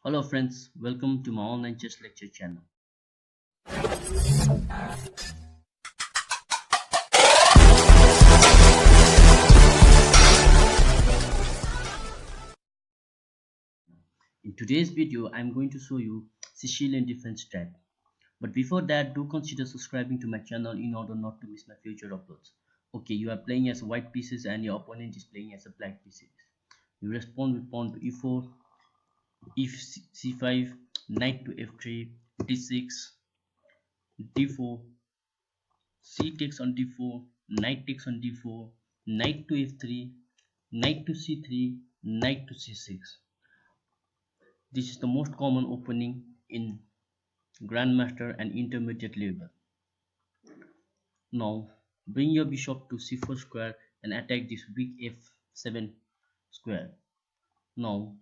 Hello friends, welcome to my online chess lecture channel. In today's video, I'm going to show you Sicilian defense strat. But before that, do consider subscribing to my channel in order not to miss my future uploads. Okay, you are playing as white pieces and your opponent is playing as a black pieces. You respond with pawn to e4, c5, knight to f3, d6, d4, c takes on d4, knight takes on d4, knight to f3, knight to c3, knight to c6. This is the most common opening in Grandmaster and intermediate level. Now bring your bishop to c4 square and attack this weak f7 square. Now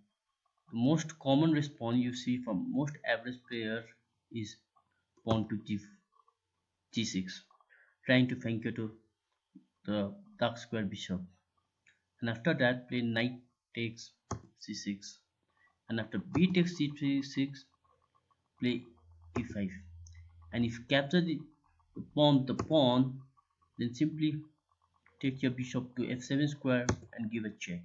the most common response you see from most average players is pawn to g6, trying to flank to the dark square bishop, and after that play knight takes c6, and after b takes c6 play e5, and if you capture the pawn, then simply take your bishop to f7 square and give a check.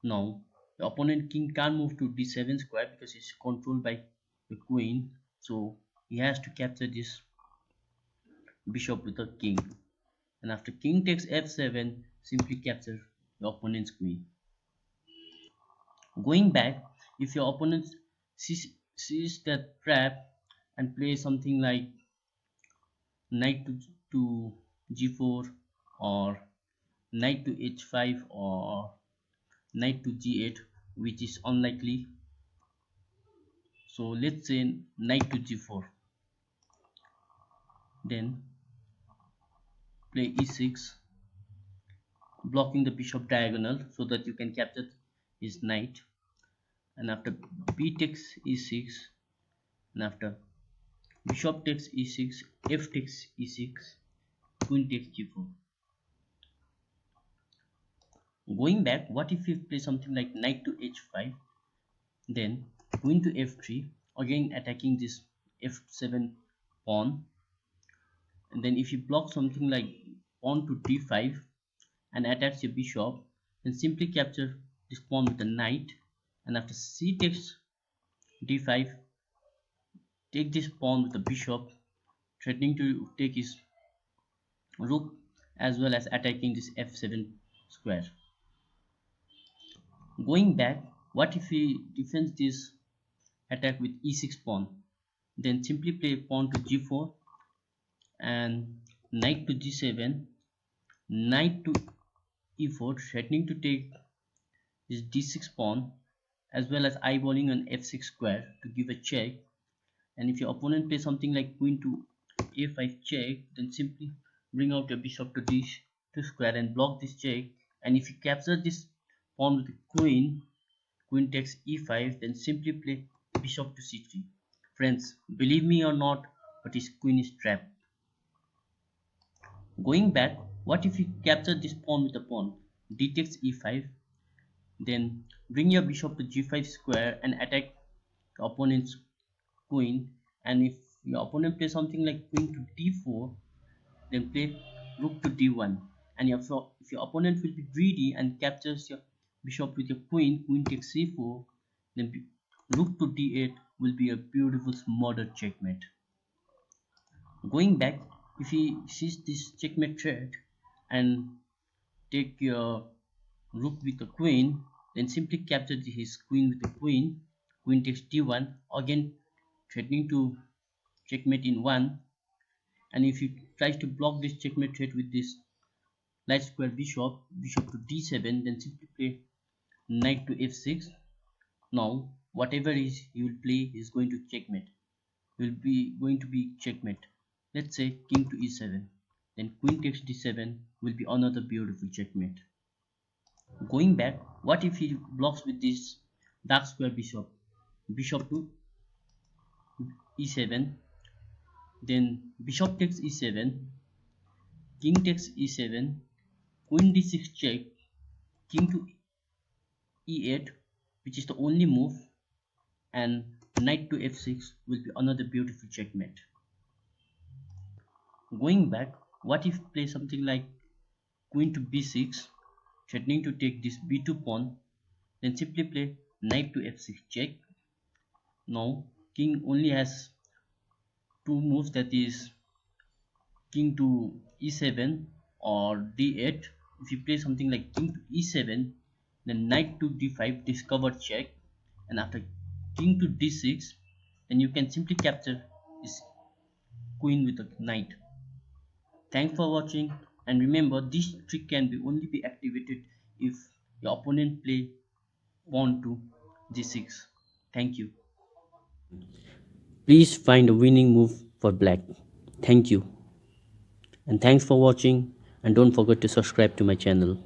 Now the opponent king can't move to d7 square because it's controlled by the queen, so he has to capture this bishop with a king, and after king takes f7 simply capture the opponent's queen. Going back, if your opponent sees that trap and plays something like knight to g4 or knight to h5 or knight to g8, which is unlikely, so let's say knight to g4, then play e6, blocking the bishop diagonal so that you can capture his knight, and after b takes e6, and after bishop takes e6, f takes e6, queen takes g4. Going back, what if you play something like knight to h5, then queen to f3, again attacking this f7 pawn, and then if you block something like pawn to d5 and attacks your bishop, then simply capture this pawn with a knight, and after c takes d5, take this pawn with the bishop, threatening to take his rook as well as attacking this f7 square. Going back, what if he defends this attack with e6 pawn, then simply play pawn to g4 and knight to g7, knight to e4, threatening to take this d6 pawn as well as eyeballing an f6 square to give a check, and if your opponent plays something like queen to a5 check, then simply bring out your bishop to d2 square and block this check, and if you capture this pawn with the queen takes e5, then simply play bishop to c3. Friends, believe me or not, but his queen is trapped. Going back, what if you capture this pawn with a pawn, d takes e5, then bring your bishop to g5 square and attack the opponent's queen, and if your opponent plays something like queen to d4, then play rook to d1, and if your opponent will be greedy and captures your bishop with your queen takes c4, then rook to d8 will be a beautiful murder checkmate. Going back, if he sees this checkmate threat and take your rook with the queen, then simply capture his queen with the queen takes d1, again threatening to checkmate in 1, and if he tries to block this checkmate threat with this light square bishop to d7, then simply play knight to f6. Now whatever is he will play is going to checkmate, going to be checkmate. Let's say king to e7, then queen takes d7 will be another beautiful checkmate. Going back, what if he blocks with this dark square bishop to e7, then bishop takes e7, king takes e7, queen d6 check, king to e8, which is the only move, and knight to f6 will be another beautiful checkmate. Going back, what if play something like queen to b6, threatening to take this b2 pawn, then simply play knight to f6 check. Now king only has two moves, that is king to e7 or d8. If you play something like king to e7, then knight to d5 discover check, and after king to d6, then you can simply capture this queen with a knight. Thanks for watching, and remember this trick can be only be activated if your opponent play pawn to g6. Thank you. Please find a winning move for black. Thank you, and thanks for watching, and don't forget to subscribe to my channel.